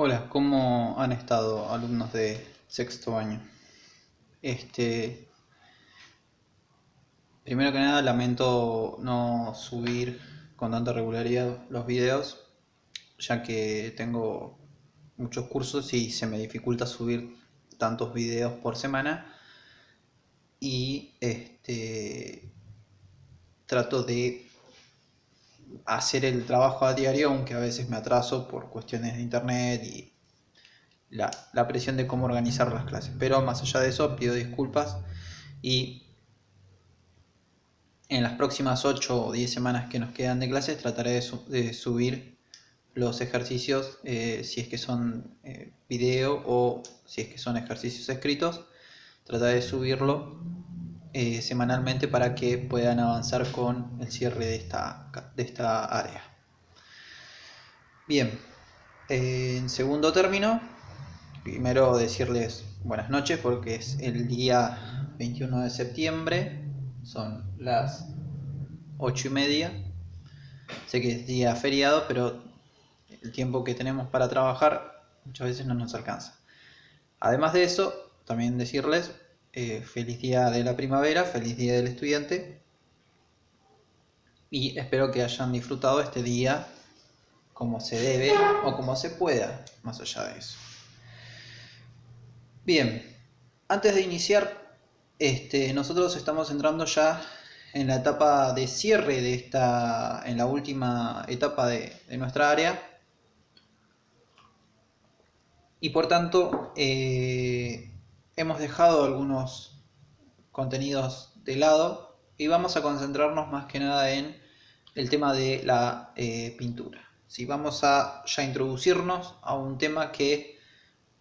Hola, ¿cómo han estado alumnos de sexto año? Este, Primero que nada lamento no subir con tanta regularidad los videos, ya que tengo muchos cursos y se me dificulta subir tantos videos por semana y trato de hacer el trabajo a diario, aunque a veces me atraso por cuestiones de internet y la presión de cómo organizar las clases. Pero más allá de eso, pido disculpas y en las próximas 8 o 10 semanas que nos quedan de clases trataré de subir los ejercicios, si es que son video o si es que son ejercicios escritos. Trataré de subirlo semanalmente para que puedan avanzar con el cierre de esta área. Bien, en segundo término, primero decirles buenas noches porque es el día 21 de septiembre, son las 8:30. Sé que es día feriado, pero el tiempo que tenemos para trabajar muchas veces no nos alcanza. Además de eso, también decirles feliz día de la primavera, feliz día del estudiante y espero que hayan disfrutado este día como se debe o como se pueda, más allá de eso. Bien, antes de iniciar, nosotros estamos entrando ya en la etapa de cierre en la última etapa de nuestra área. Y por tanto, hemos dejado algunos contenidos de lado y vamos a concentrarnos más que nada en el tema de la pintura. ¿Sí? Vamos a ya introducirnos a un tema que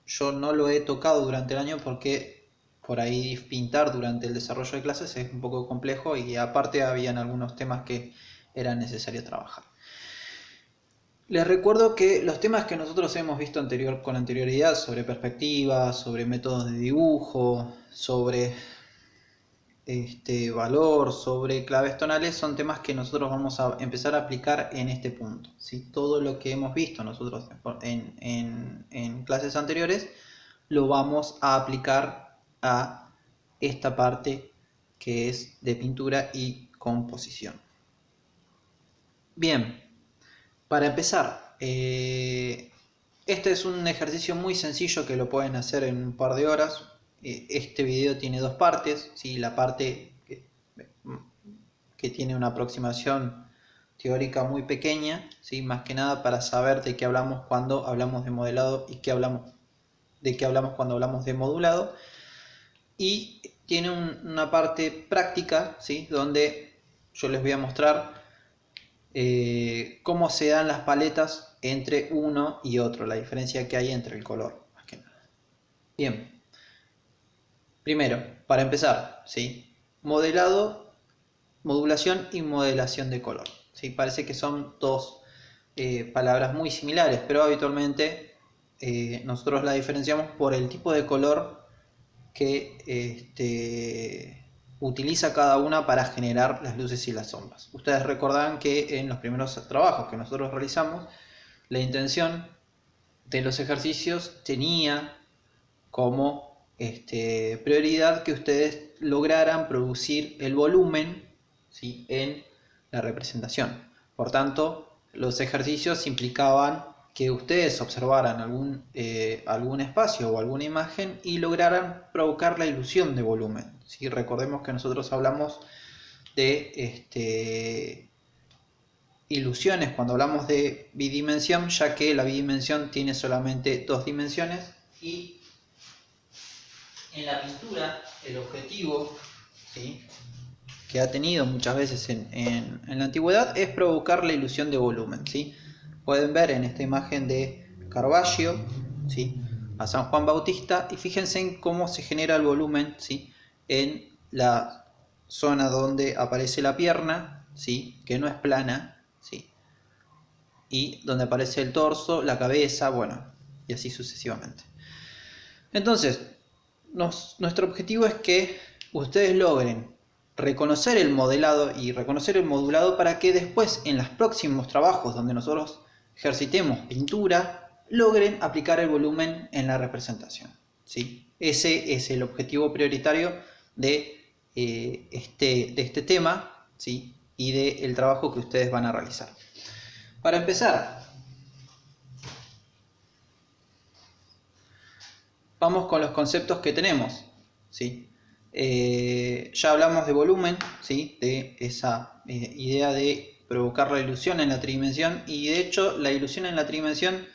yo no lo he tocado durante el año porque por ahí pintar durante el desarrollo de clases es un poco complejo y aparte habían algunos temas que era necesario trabajar. Les recuerdo que los temas que nosotros hemos visto con anterioridad sobre perspectivas, sobre métodos de dibujo, sobre valor, sobre claves tonales, son temas que nosotros vamos a empezar a aplicar en este punto. ¿Sí? Todo lo que hemos visto nosotros en clases anteriores lo vamos a aplicar a esta parte que es de pintura y composición. Bien. Para empezar, este es un ejercicio muy sencillo que lo pueden hacer en un par de horas. Este video tiene dos partes, ¿sí? La parte que tiene una aproximación teórica muy pequeña, ¿sí? Más que nada para saber de qué hablamos cuando hablamos de modelado y de qué hablamos cuando hablamos de modulado. Y tiene una parte práctica, ¿sí? Donde yo les voy a mostrar cómo se dan las paletas entre uno y otro, la diferencia que hay entre el color, más que nada. Bien, primero, para empezar, ¿sí? Modulación y modelación de color. ¿Sí? Parece que son dos palabras muy similares, pero habitualmente nosotros la diferenciamos por el tipo de color que utiliza cada una para generar las luces y las sombras. Ustedes recordarán que en los primeros trabajos que nosotros realizamos, la intención de los ejercicios tenía como prioridad que ustedes lograran producir el volumen, ¿sí? En la representación. Por tanto, los ejercicios implicaban que ustedes observaran algún espacio o alguna imagen y lograran provocar la ilusión de volumen. ¿Sí? Recordemos que nosotros hablamos de ilusiones cuando hablamos de bidimensión, ya que la bidimensión tiene solamente dos dimensiones y en la pintura el objetivo, ¿sí? Que ha tenido muchas veces en la antigüedad es provocar la ilusión de volumen. ¿Sí? Pueden ver en esta imagen de Caravaggio, ¿sí? A San Juan Bautista, y fíjense en cómo se genera el volumen, ¿sí? En la zona donde aparece la pierna, ¿sí? Que no es plana, ¿sí? Y donde aparece el torso, la cabeza, bueno, y así sucesivamente. Entonces, nuestro objetivo es que ustedes logren reconocer el modelado y reconocer el modulado para que después en los próximos trabajos donde nosotros ejercitemos pintura, logren aplicar el volumen en la representación, ¿sí? Ese es el objetivo prioritario de este tema, ¿sí? Y del trabajo que ustedes van a realizar. Para empezar, vamos con los conceptos que tenemos, ¿sí? Ya hablamos de volumen, ¿sí? De esa idea de provocar la ilusión en la tridimensión, y de hecho la ilusión en la tridimensión,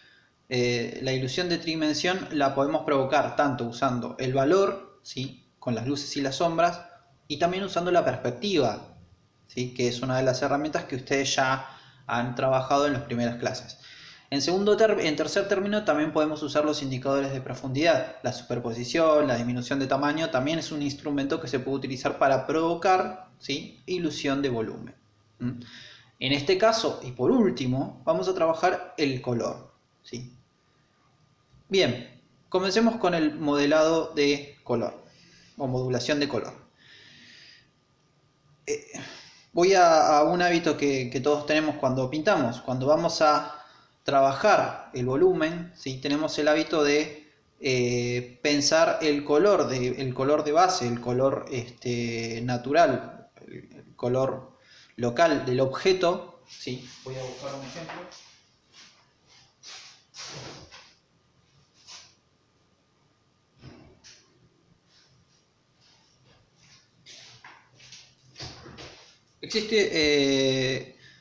la ilusión de tridimensión la podemos provocar tanto usando el valor, ¿sí? Con las luces y las sombras, y también usando la perspectiva, ¿sí? Que es una de las herramientas que ustedes ya han trabajado en las primeras clases. En tercer término, también podemos usar los indicadores de profundidad. La superposición, la disminución de tamaño, también es un instrumento que se puede utilizar para provocar, ¿sí? Ilusión de volumen. En este caso, y por último, vamos a trabajar el color, ¿sí? Bien, comencemos con el modelado de color o modulación de color. Voy a un hábito que todos tenemos cuando pintamos. Cuando vamos a trabajar el volumen, ¿sí? Tenemos el hábito de pensar el color de base, el color natural, el color local del objeto, ¿sí? Voy a buscar un ejemplo.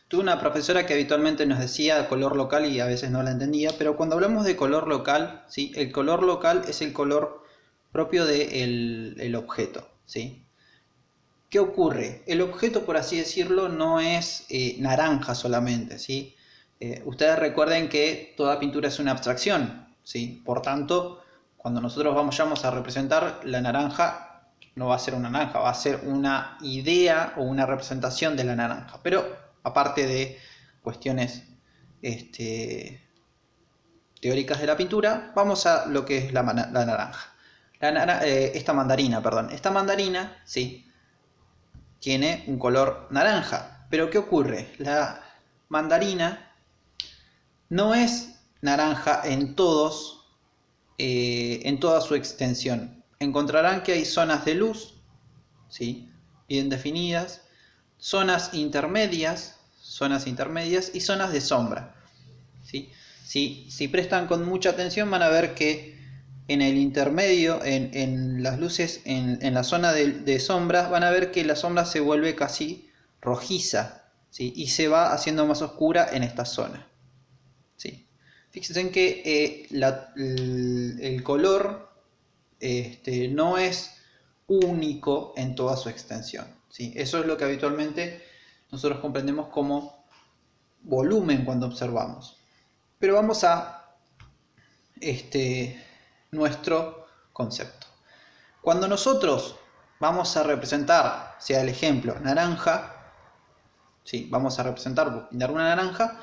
Tuve una profesora que habitualmente nos decía color local y a veces no la entendía, pero cuando hablamos de color local, ¿sí? El color local es el color propio del objeto, ¿sí? ¿Qué ocurre? El objeto, por así decirlo, no es naranja solamente, ¿sí? Ustedes recuerden que toda pintura es una abstracción, ¿sí? Por tanto, cuando nosotros vamos a representar la naranja, no va a ser una naranja, va a ser una idea o una representación de la naranja. Pero aparte de cuestiones teóricas de la pintura, vamos a lo que es la naranja. Esta mandarina, perdón. Esta mandarina, ¿sí? Tiene un color naranja. Pero ¿qué ocurre? La mandarina no es naranja en toda su extensión. Encontrarán que hay zonas de luz, ¿sí? Bien definidas, zonas intermedias y zonas de sombra, ¿sí? Si prestan con mucha atención van a ver que en el intermedio, en las luces, en la zona de sombras, van a ver que la sombra se vuelve casi rojiza, ¿sí? Y se va haciendo más oscura en esta zona, ¿sí? Fíjense en que el color no es único en toda su extensión, ¿sí? Eso es lo que habitualmente nosotros comprendemos como volumen cuando observamos. Pero vamos a nuestro concepto. Cuando nosotros vamos a representar, sea el ejemplo, naranja, ¿sí? Vamos a representar, pintar una naranja.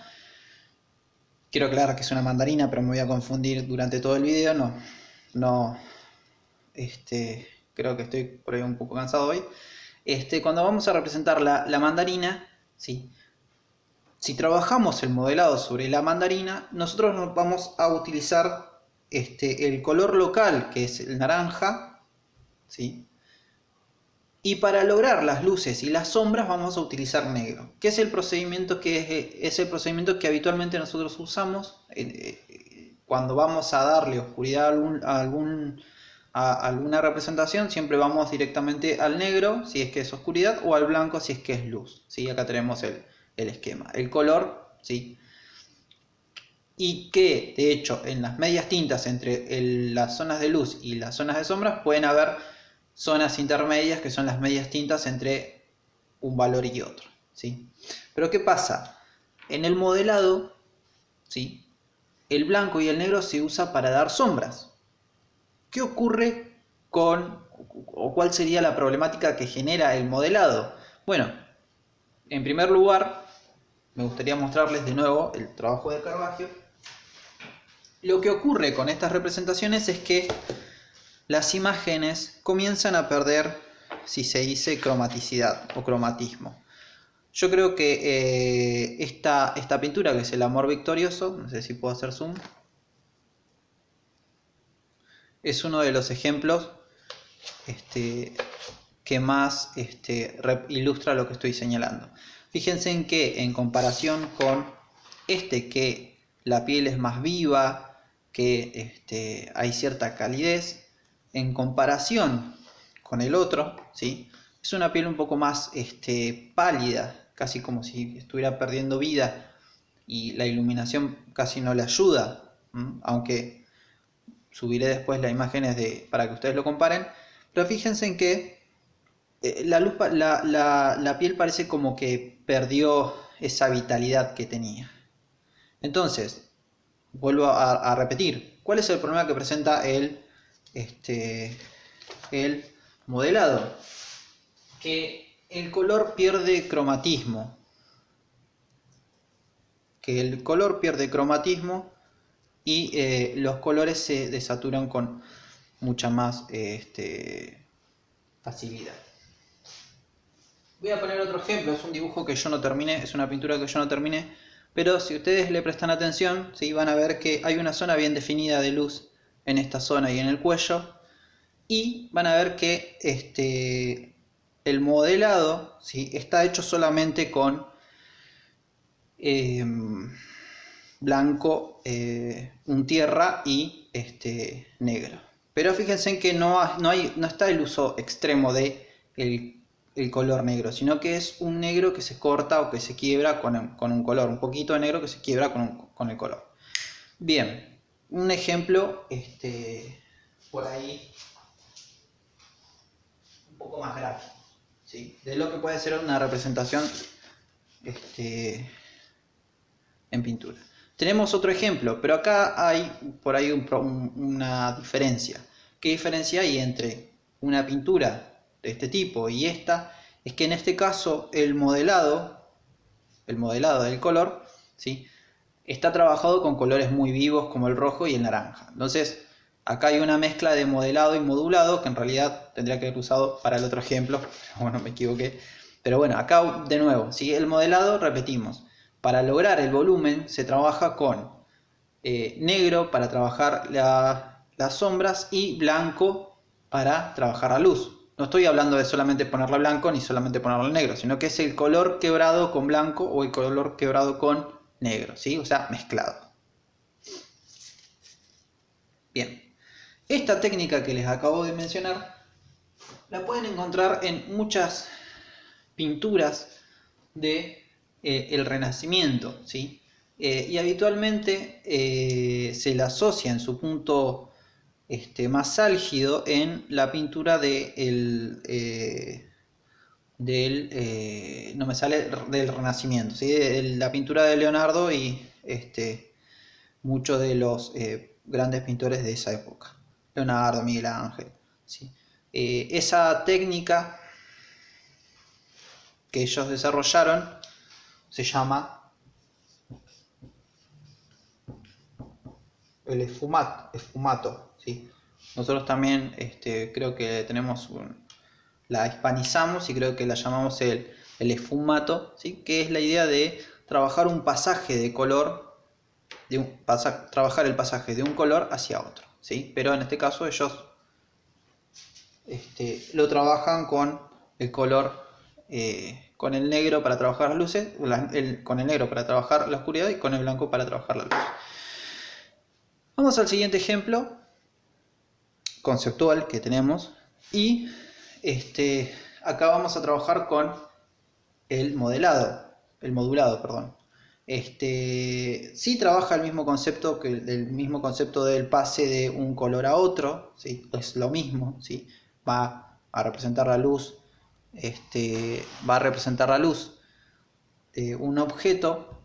Quiero aclarar que es una mandarina, pero me voy a confundir durante todo el video. Creo que estoy por ahí un poco cansado hoy. Cuando vamos a representar la mandarina, ¿sí? Si trabajamos el modelado sobre la mandarina, nosotros vamos a utilizar el color local, que es el naranja, ¿sí? Y para lograr las luces y las sombras vamos a utilizar negro, que es el procedimiento que habitualmente nosotros usamos cuando vamos a darle oscuridad a alguna representación. Siempre vamos directamente al negro si es que es oscuridad, o al blanco si es que es luz, ¿sí? Acá tenemos el esquema, el color, ¿sí? Y que de hecho en las medias tintas entre las zonas de luz y las zonas de sombras pueden haber zonas intermedias, que son las medias tintas entre un valor y otro, ¿sí? Pero ¿qué pasa? En el modelado, ¿sí? El blanco y el negro se usa para dar sombras. ¿Qué ocurre o cuál sería la problemática que genera el modelado? Bueno, en primer lugar, me gustaría mostrarles de nuevo el trabajo de Caravaggio. Lo que ocurre con estas representaciones es que las imágenes comienzan a perder, si se dice, cromaticidad o cromatismo. Yo creo que esta pintura, que es el Amor Victorioso, no sé si puedo hacer zoom, es uno de los ejemplos que más ilustra lo que estoy señalando. Fíjense en que en comparación con que la piel es más viva, que hay cierta calidez, en comparación con el otro, ¿sí? Es una piel un poco más pálida, casi como si estuviera perdiendo vida y la iluminación casi no le ayuda, aunque subiré después las imágenes para que ustedes lo comparen. Pero fíjense en que la piel parece como que perdió esa vitalidad que tenía. Entonces, vuelvo a repetir, ¿cuál es el problema que presenta el modelado? Que el color pierde cromatismo. Y los colores se desaturan con mucha más facilidad. Voy a poner otro ejemplo, es un dibujo que yo no terminé, es una pintura que yo no terminé, pero si ustedes le prestan atención, ¿sí? Van a ver que hay una zona bien definida de luz en esta zona y en el cuello, y van a ver que el modelado, ¿sí? Está hecho solamente con blanco, un tierra y negro. Pero fíjense en que no está el uso extremo de el color negro, sino que es un negro que se corta o que se quiebra con un color, un poquito de negro que se quiebra con el color. Bien, un ejemplo por ahí un poco más gráfico, ¿sí? De lo que puede ser una representación en pintura. Tenemos otro ejemplo, pero acá hay por ahí una diferencia. ¿Qué diferencia hay entre una pintura de este tipo y esta? Es que en este caso el modelado del color, ¿sí? Está trabajado con colores muy vivos como el rojo y el naranja. Entonces, acá hay una mezcla de modelado y modulado que en realidad tendría que haber usado para el otro ejemplo. Bueno, me equivoqué. Pero bueno, acá de nuevo, ¿sí? El modelado, repetimos, para lograr el volumen se trabaja con negro para trabajar las sombras y blanco para trabajar la luz. No estoy hablando de solamente ponerle blanco ni solamente ponerle negro, sino que es el color quebrado con blanco o el color quebrado con negro, ¿sí? O sea, mezclado. Bien, esta técnica que les acabo de mencionar la pueden encontrar en muchas pinturas de el Renacimiento, ¿sí? Y habitualmente se la asocia en su punto más álgido en la pintura no me sale, del Renacimiento, ¿sí? La pintura de Leonardo y muchos de los grandes pintores de esa época, Leonardo, Miguel Ángel, ¿sí? Esa técnica que ellos desarrollaron se llama el esfumato, ¿sí? Nosotros también creo que la hispanizamos y creo que la llamamos el esfumato, ¿sí? Que es la idea de trabajar un pasaje de color, trabajar el pasaje de un color hacia otro, ¿sí? Pero en este caso ellos lo trabajan con el color, con el negro para trabajar las luces, con el negro para trabajar la oscuridad y con el blanco para trabajar la luz. Vamos al siguiente ejemplo conceptual que tenemos y acá vamos a trabajar con el modulado, perdón. Sí trabaja el mismo concepto del pase de un color a otro, ¿sí? Es lo mismo, ¿sí? Va a representar la luz, de un objeto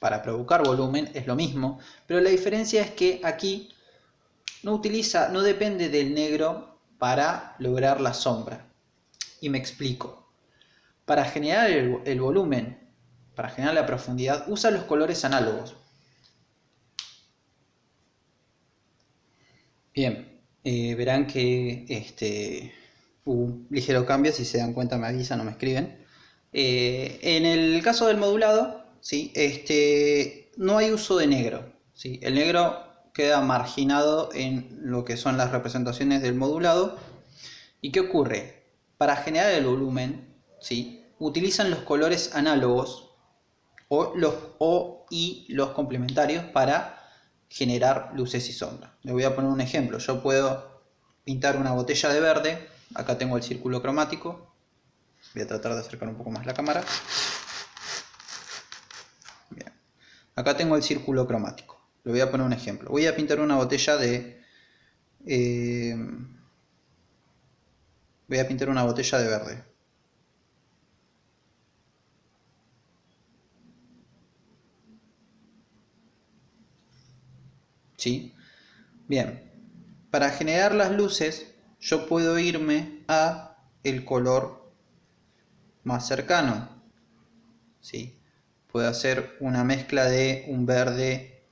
para provocar volumen, es lo mismo, pero la diferencia es que aquí no depende del negro para lograr la sombra. Y me explico. Para generar el volumen, para generar la profundidad, usa los colores análogos. Bien, verán que hubo un ligero cambio, si se dan cuenta me avisan o me escriben. En el caso del modulado, ¿sí? No hay uso de negro, ¿sí? El negro queda marginado en lo que son las representaciones del modulado. ¿Y qué ocurre? Para generar el volumen, ¿sí?, utilizan los colores análogos y los complementarios para generar luces y sombras. Les voy a poner un ejemplo. Yo puedo pintar una botella de verde. Acá tengo el círculo cromático. Voy a tratar de acercar un poco más la cámara. Bien. Acá tengo el círculo cromático. Le voy a poner un ejemplo. Voy a pintar una botella de... voy a pintar una botella de verde. ¿Sí? Bien. Para generar las luces, yo puedo irme a el color más cercano. ¿Sí? Puedo hacer una mezcla de un verde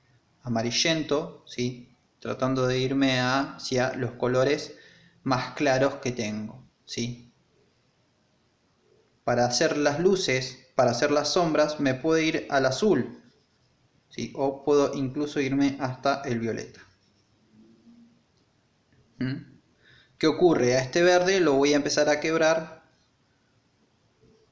amarillento, ¿sí?, tratando de irme hacia los colores más claros que tengo, ¿sí? Para hacer las luces, para hacer las sombras, me puedo ir al azul, ¿sí?, o puedo incluso irme hasta el violeta. ¿Qué ocurre? A este verde lo voy a empezar a quebrar,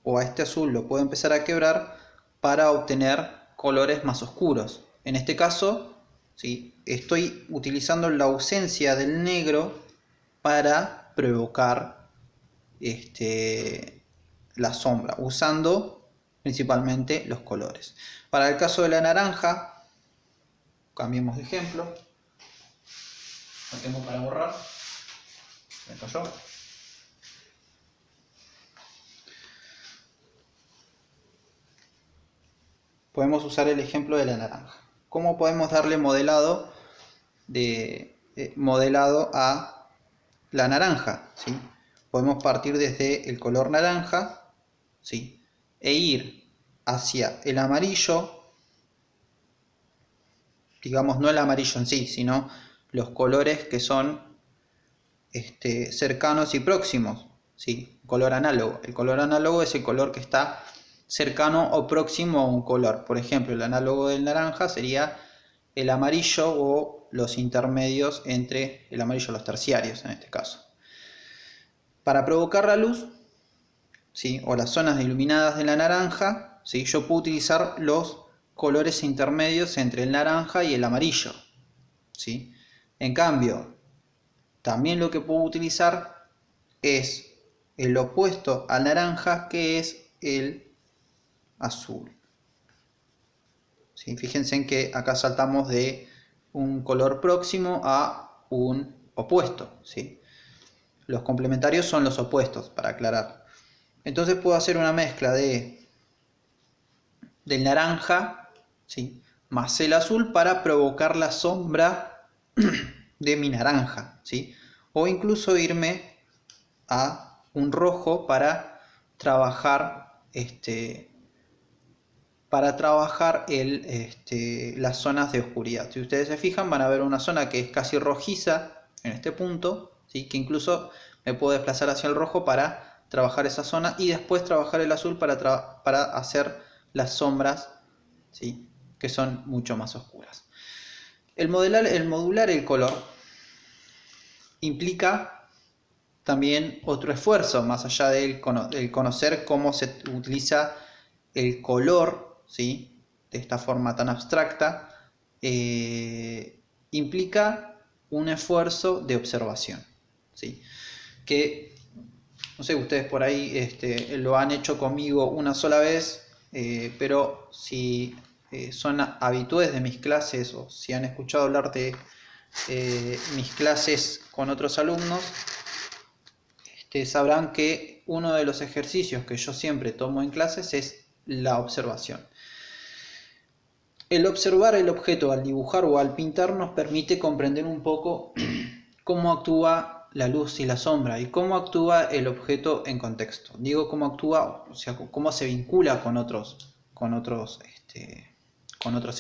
o a este azul lo puedo empezar a quebrar para obtener colores más oscuros. En este caso, ¿sí?, estoy utilizando la ausencia del negro para provocar la sombra, usando principalmente los colores. Para el caso de la naranja, cambiemos de ejemplo. Lo tengo para borrar. Me cayó. Podemos usar el ejemplo de la naranja. ¿Cómo podemos darle modelado a la naranja? ¿Sí? Podemos partir desde el color naranja, ¿sí?, e ir hacia el amarillo, digamos no el amarillo en sí, sino los colores que son cercanos y próximos, ¿sí?, color análogo. El color análogo es el color que está cercano o próximo a un color. Por ejemplo, el análogo del naranja sería el amarillo o los intermedios entre el amarillo, los terciarios en este caso. Para provocar la luz, ¿sí?, o las zonas iluminadas de la naranja, ¿sí?, yo puedo utilizar los colores intermedios entre el naranja y el amarillo, ¿sí? En cambio, también lo que puedo utilizar es el opuesto al naranja, que es el azul. ¿Sí? Fíjense en que acá saltamos de un color próximo a un opuesto, ¿sí? Los complementarios son los opuestos, para aclarar. Entonces puedo hacer una mezcla del naranja, ¿sí?, más el azul para provocar la sombra de mi naranja, ¿sí? O incluso irme a un rojo para trabajar las zonas de oscuridad. Si ustedes se fijan, van a ver una zona que es casi rojiza en este punto, ¿sí?, que incluso me puedo desplazar hacia el rojo para trabajar esa zona y después trabajar el azul para hacer las sombras, ¿sí?, que son mucho más oscuras. El modular el color implica también otro esfuerzo, más allá del conocer cómo se utiliza el color, ¿sí?, de esta forma tan abstracta. Implica un esfuerzo de observación, ¿sí?, que, no sé, ustedes por ahí lo han hecho conmigo una sola vez, pero si son habitués de mis clases o si han escuchado hablar de mis clases con otros alumnos, sabrán que uno de los ejercicios que yo siempre tomo en clases es la observación. El observar el objeto al dibujar o al pintar nos permite comprender un poco cómo actúa la luz y la sombra y cómo actúa el objeto en contexto. Digo cómo actúa, o sea, cómo se vincula con otros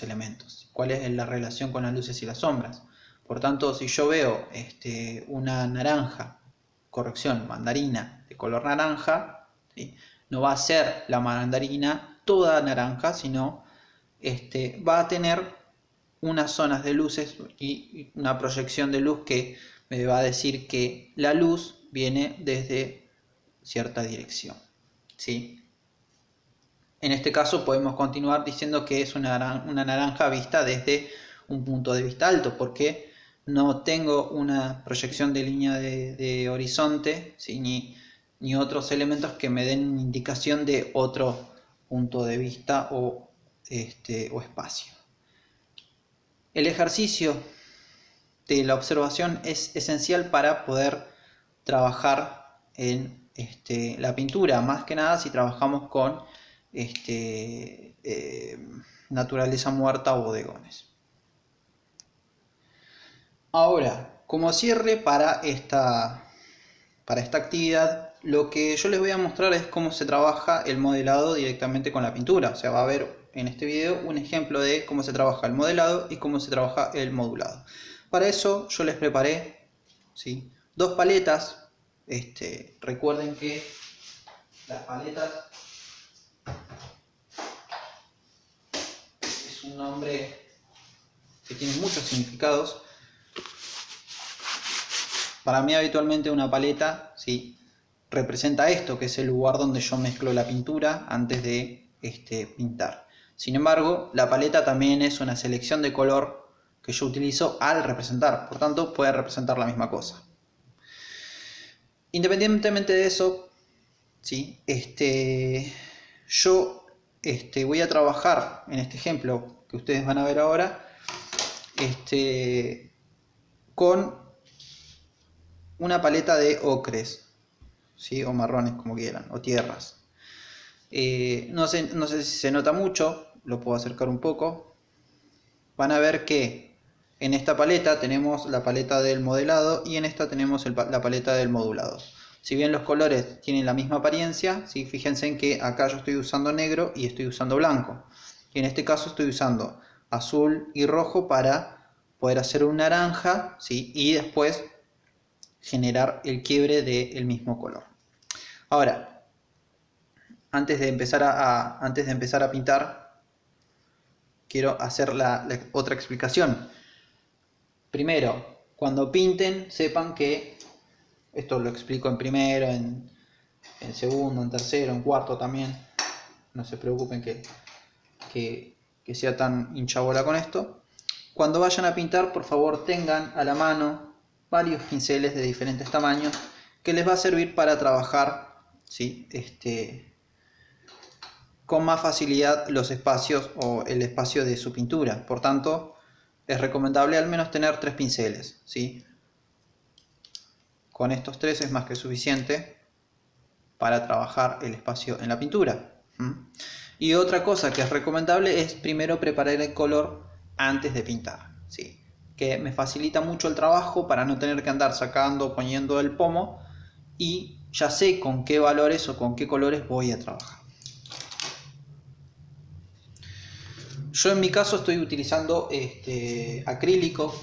elementos. ¿Cuál es la relación con las luces y las sombras? Por tanto, si yo veo una naranja, mandarina de color naranja, ¿sí?, no va a ser la mandarina toda naranja, sino va a tener unas zonas de luces y una proyección de luz que me va a decir que la luz viene desde cierta dirección, ¿sí? En este caso podemos continuar diciendo que es una naranja vista desde un punto de vista alto, porque no tengo una proyección de línea de horizonte, ¿sí? ni otros elementos que me den una indicación de otro punto de vista o espacio. El ejercicio de la observación es esencial para poder trabajar en la pintura, más que nada si trabajamos con naturaleza muerta o bodegones. Ahora, como cierre para esta actividad, lo que yo les voy a mostrar es cómo se trabaja el modelado directamente con la pintura. O sea, va a haber en este video un ejemplo de cómo se trabaja el modelado y cómo se trabaja el modulado. Para eso yo les preparé, ¿sí?, dos paletas. Recuerden que las paletas es un nombre que tiene muchos significados. Para mí habitualmente una paleta, ¿sí?, representa esto, que es el lugar donde yo mezclo la pintura antes de pintar. Sin embargo, la paleta también es una selección de color que yo utilizo al representar, por tanto puede representar la misma cosa. Independientemente de eso, ¿sí?, yo voy a trabajar en este ejemplo que ustedes van a ver ahora con una paleta de ocres, ¿sí?, o marrones, como quieran, o tierras. No sé si se nota mucho, lo puedo acercar un poco. Van a ver que en esta paleta tenemos la paleta del modelado y en esta tenemos la paleta del modulado. Si bien los colores tienen la misma apariencia, ¿sí?, fíjense en que acá yo estoy usando negro y estoy usando blanco. Y en este caso estoy usando azul y rojo para poder hacer un naranja, ¿sí?, y después generar el quiebre del mismo color. Ahora, antes de empezar a pintar, quiero hacer la otra explicación. Primero, cuando pinten, sepan que, esto lo explico en primero, en segundo, en tercero, en cuarto también, no se preocupen que sea tan hinchabola con esto. Cuando vayan a pintar, por favor tengan a la mano varios pinceles de diferentes tamaños que les va a servir para trabajar, ¿sí?, con más facilidad los espacios o el espacio de su pintura. Por tanto, es recomendable al menos tener 3 pinceles, ¿sí? Con estos 3 es más que suficiente para trabajar el espacio en la pintura. Y otra cosa que es recomendable es primero preparar el color antes de pintar, ¿sí?, que me facilita mucho el trabajo para no tener que andar sacando, poniendo el pomo, y ya sé con qué valores o con qué colores voy a trabajar. Yo en mi caso estoy utilizando acrílico.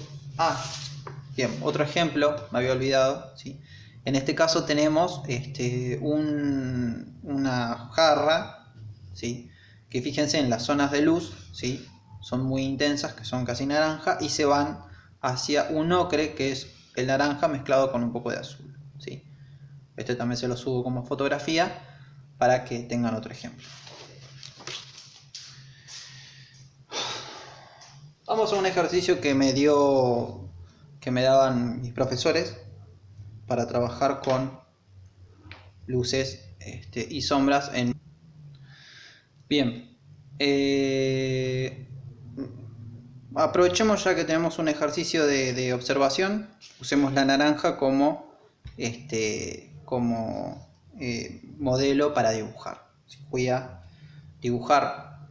Bien, otro ejemplo, me había olvidado, ¿sí? En este caso tenemos una jarra, ¿sí?, que fíjense en las zonas de luz, ¿sí?, son muy intensas, que son casi naranja, y se van hacia un ocre, que es el naranja mezclado con un poco de azul, ¿sí? Este también se lo subo como fotografía para que tengan otro ejemplo. Vamos a un ejercicio que me daban mis profesores para trabajar con luces y sombras en... Bien, aprovechemos ya que tenemos un ejercicio de observación, usemos la naranja como modelo para dibujar. Voy a dibujar,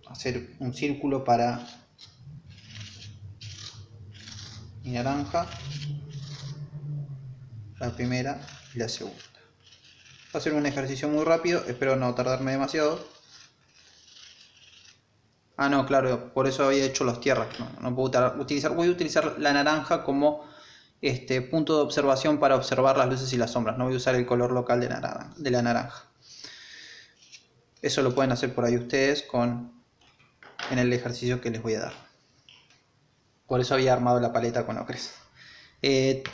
hacer un círculo para mi naranja, la primera y la segunda. Va a ser un ejercicio muy rápido, espero no tardarme demasiado. No, claro, por eso había hecho las tierras. No puedo utilizar. Voy a utilizar la naranja como punto de observación para observar las luces y las sombras. No voy a usar el color local de la naranja. Eso lo pueden hacer por ahí ustedes en el ejercicio que les voy a dar. Por eso había armado la paleta con ocres.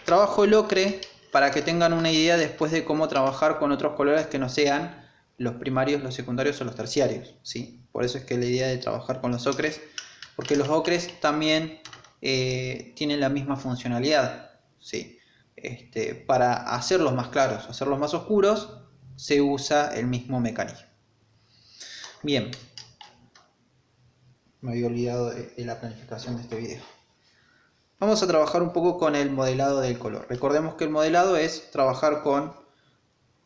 Trabajo el ocre para que tengan una idea después de cómo trabajar con otros colores que no sean los primarios, los secundarios o los terciarios, ¿sí? Por eso es que la idea de trabajar con los ocres, porque los ocres también tienen la misma funcionalidad, ¿sí? Para hacerlos más claros, hacerlos más oscuros, se usa el mismo mecanismo. Bien, me había olvidado de la planificación de este video. Vamos a trabajar un poco con el modelado del color. Recordemos que el modelado es trabajar con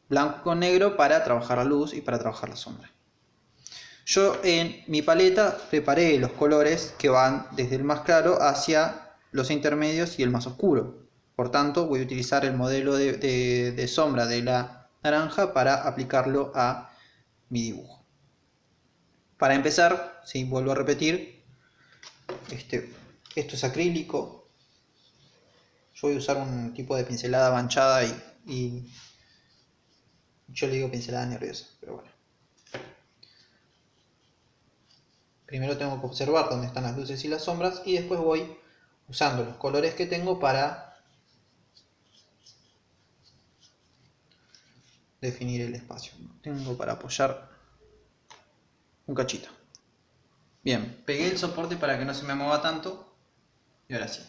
blanco con negro para trabajar la luz y para trabajar la sombra. Yo en mi paleta preparé los colores que van desde el más claro hacia los intermedios y el más oscuro. Por tanto, voy a utilizar el modelo de sombra de la naranja para aplicarlo a mi dibujo. Para empezar, sí, vuelvo a repetir, esto es acrílico. Yo voy a usar un tipo de pincelada manchada y yo le digo pincelada nerviosa, pero bueno. Primero tengo que observar dónde están las luces y las sombras y después voy usando los colores que tengo para definir el espacio. Tengo para apoyar un cachito. Bien, pegué el soporte para que no se me mueva tanto y ahora sí.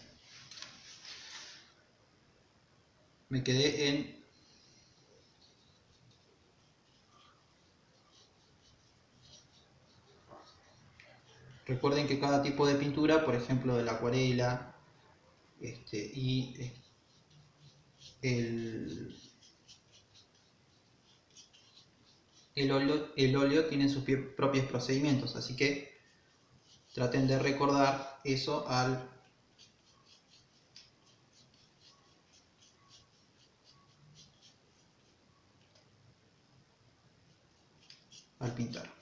Me quedé en recuerden que cada tipo de pintura, por ejemplo de la acuarela y el óleo tienen sus propios procedimientos, así que traten de recordar eso al pintar.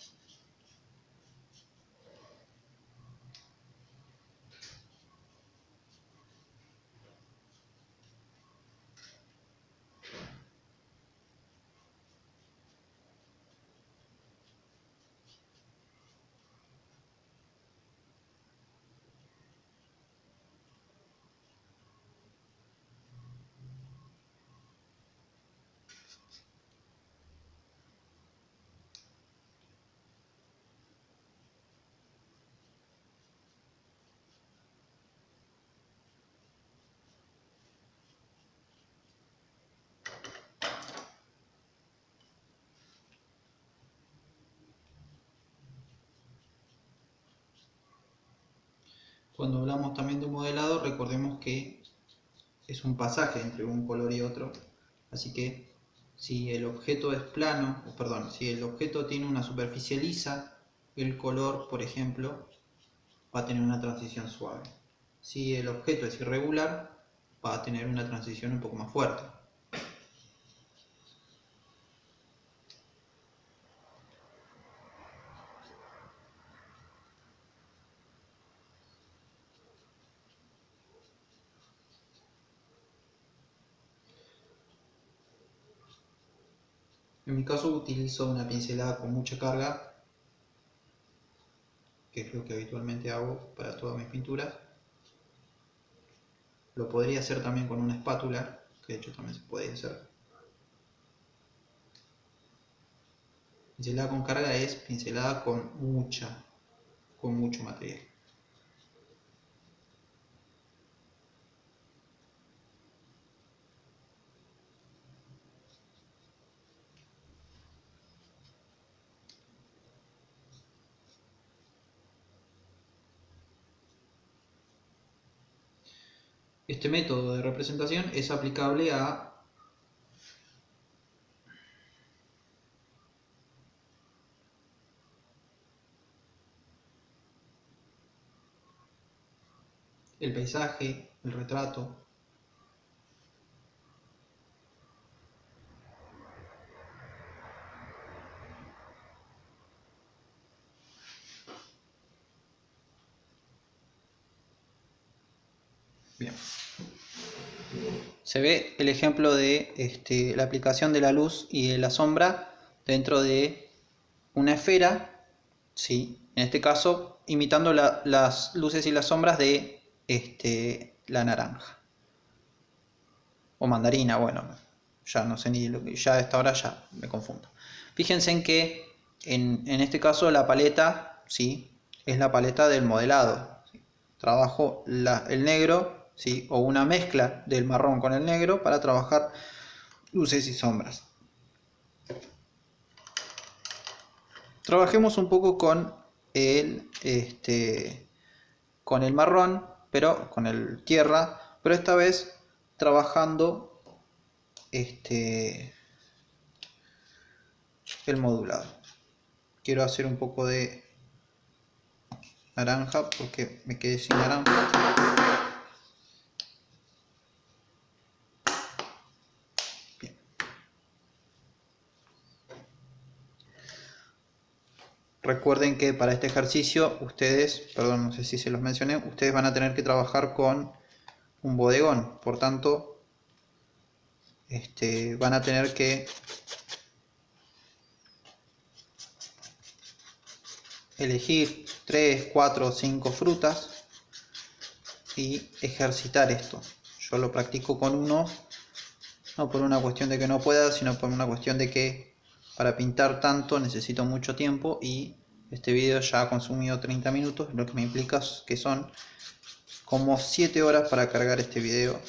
Cuando hablamos también de un modelado, recordemos que es un pasaje entre un color y otro, así que si el objeto es plano, perdón, si el objeto tiene una superficie lisa, el color, por ejemplo, va a tener una transición suave. Si el objeto es irregular, va a tener una transición un poco más fuerte. En mi caso utilizo una pincelada con mucha carga, que es lo que habitualmente hago para todas mis pinturas. Lo podría hacer también con una espátula, que de hecho también se puede hacer. Pincelada con carga es pincelada con mucho material. Este método de representación es aplicable a el paisaje, el retrato. Bien. Se ve el ejemplo de la aplicación de la luz y de la sombra dentro de una esfera, ¿sí? En este caso imitando las luces y las sombras de la naranja. O mandarina, bueno, ya no sé ni lo que, ya a esta hora ya me confundo. Fíjense en que en este caso la paleta, ¿sí?, es la paleta del modelado, ¿sí? Trabajo el negro, ¿sí?, o una mezcla del marrón con el negro para trabajar luces y sombras. Trabajemos un poco con con el marrón, pero con el tierra, pero esta vez trabajando el modulado. Quiero hacer un poco de naranja porque me quedé sin naranja. Bien. Recuerden que para este ejercicio ustedes, perdón, no sé si se los mencioné, ustedes van a tener que trabajar con un bodegón, por tanto van a tener que elegir 3, 4 o 5 frutas y ejercitar esto. Yo lo practico con uno, no por una cuestión de que no pueda, sino por una cuestión de que para pintar tanto necesito mucho tiempo y este video ya ha consumido 30 minutos, lo que me implica que son como 7 horas para cargar este video.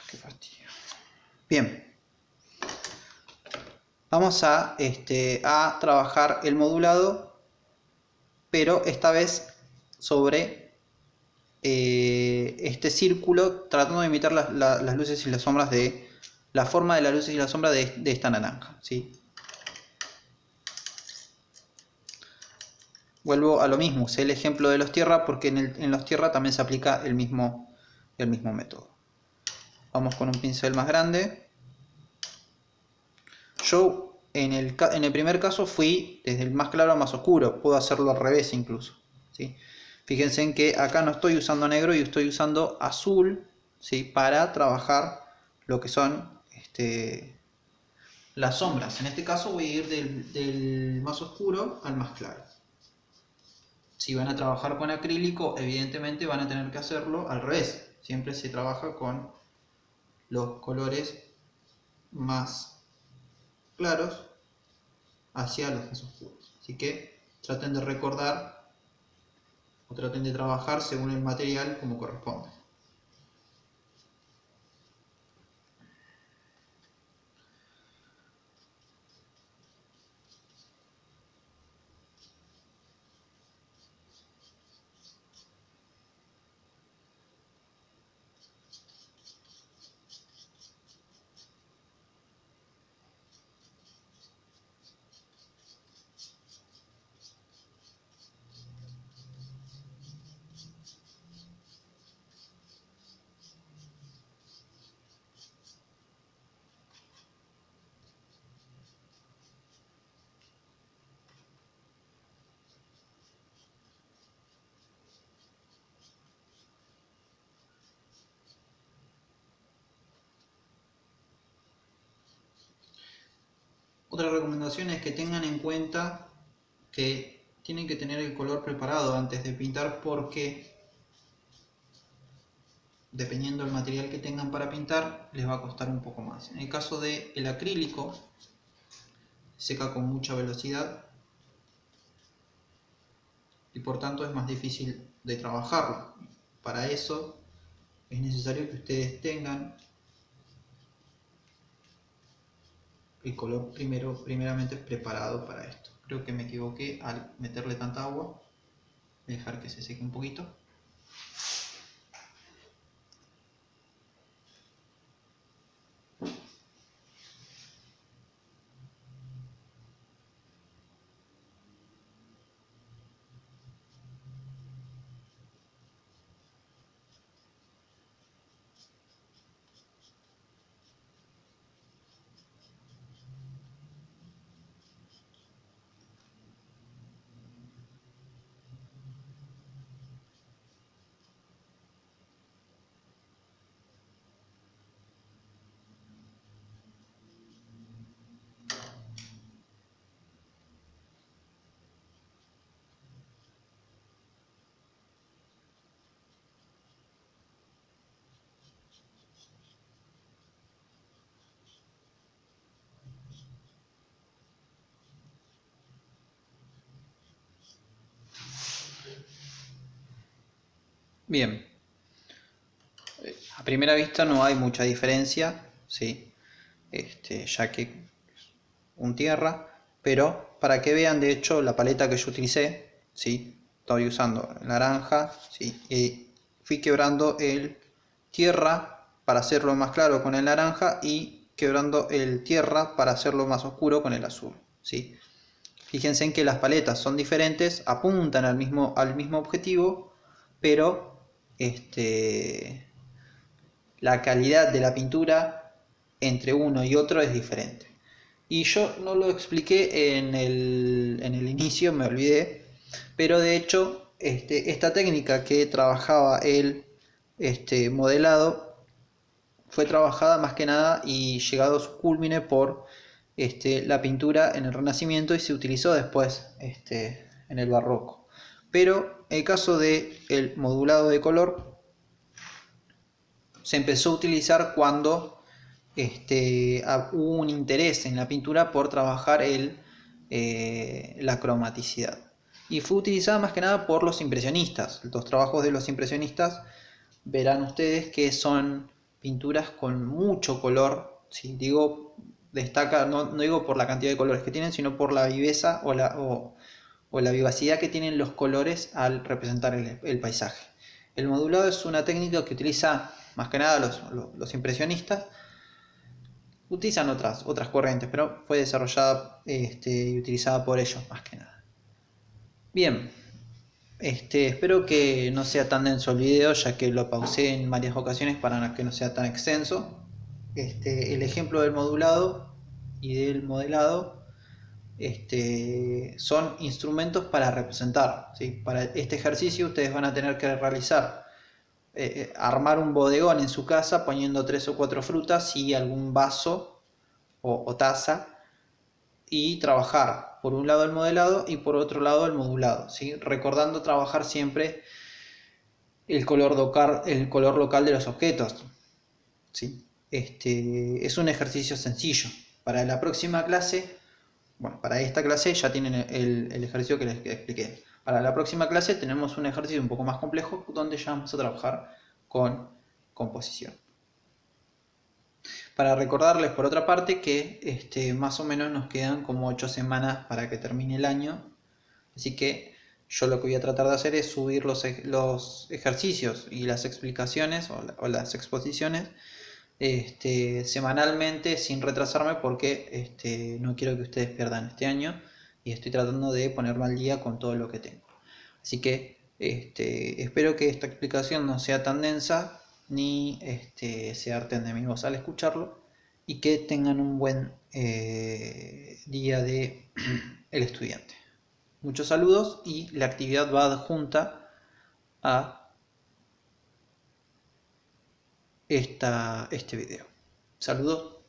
Qué fastidio. Bien. Vamos a trabajar el modulado, pero esta vez sobre este círculo, tratando de imitar las luces y las sombras de la forma de las luces y la sombra de esta naranja, ¿sí? Vuelvo a lo mismo, usé el ejemplo de los tierra porque en los tierra también se aplica el mismo método. Vamos con un pincel más grande. Yo en el primer caso fui desde el más claro al más oscuro, puedo hacerlo al revés incluso, ¿sí? Fíjense en que acá no estoy usando negro y estoy usando azul, ¿sí?, para trabajar lo que son las sombras. En este caso voy a ir del más oscuro al más claro. Si van a trabajar con acrílico, evidentemente van a tener que hacerlo al revés. Siempre se trabaja con los colores más claros hacia los más oscuros. Así que traten de recordar o traten de trabajar según el material como corresponde. Otra recomendación es que tengan en cuenta que tienen que tener el color preparado antes de pintar porque dependiendo del material que tengan para pintar les va a costar un poco más. En el caso del acrílico seca con mucha velocidad y por tanto es más difícil de trabajarlo. Para eso es necesario que ustedes tengan el color primeramente preparado para esto. Creo que me equivoqué al meterle tanta agua. Voy a dejar que se seque un poquito. Bien, a primera vista no hay mucha diferencia, ¿sí? Ya que un tierra, pero para que vean, de hecho, la paleta que yo utilicé, ¿sí? Estoy usando naranja, ¿sí? Y fui quebrando el tierra para hacerlo más claro con el naranja y quebrando el tierra para hacerlo más oscuro con el azul, ¿sí? Fíjense en que las paletas son diferentes, apuntan al mismo objetivo, pero la calidad de la pintura entre uno y otro es diferente. Y yo no lo expliqué en el inicio, me olvidé, pero de hecho esta técnica que trabajaba el modelado fue trabajada más que nada y llegado a su culmine por la pintura en el Renacimiento y se utilizó después en el Barroco. Pero el caso del modulado de color se empezó a utilizar cuando hubo un interés en la pintura por trabajar la cromaticidad. Y fue utilizada más que nada por los impresionistas. Los trabajos de los impresionistas verán ustedes que son pinturas con mucho color. Si digo, destaca, no digo por la cantidad de colores que tienen, sino por la viveza o la vivacidad que tienen los colores al representar el paisaje. El modulado es una técnica que utiliza más que nada los impresionistas. Utilizan otras corrientes, pero fue desarrollada y utilizada por ellos más que nada. Bien, espero que no sea tan denso el video, ya que lo pausé en varias ocasiones para que no sea tan extenso. El ejemplo del modulado y del modelado son instrumentos para representar, ¿sí? Para este ejercicio ustedes van a tener que realizar, armar un bodegón en su casa poniendo 3 o 4 frutas y algún vaso o taza, y trabajar por un lado el modelado y por otro lado el modulado, ¿sí? Recordando trabajar siempre el color local de los objetos, ¿sí? Es un ejercicio sencillo. Para la próxima clase, bueno, para esta clase ya tienen el ejercicio que les expliqué. Para la próxima clase tenemos un ejercicio un poco más complejo donde ya vamos a trabajar con composición. Para recordarles por otra parte que más o menos nos quedan como 8 semanas para que termine el año, así que yo lo que voy a tratar de hacer es subir los ejercicios y las explicaciones o las exposiciones semanalmente sin retrasarme, porque no quiero que ustedes pierdan este año y estoy tratando de ponerme al día con todo lo que tengo. Así que espero que esta explicación no sea tan densa ni se harten de mi voz al escucharlo, y que tengan un buen día de el estudiante. Muchos saludos, y la actividad va adjunta a este video. Saludos.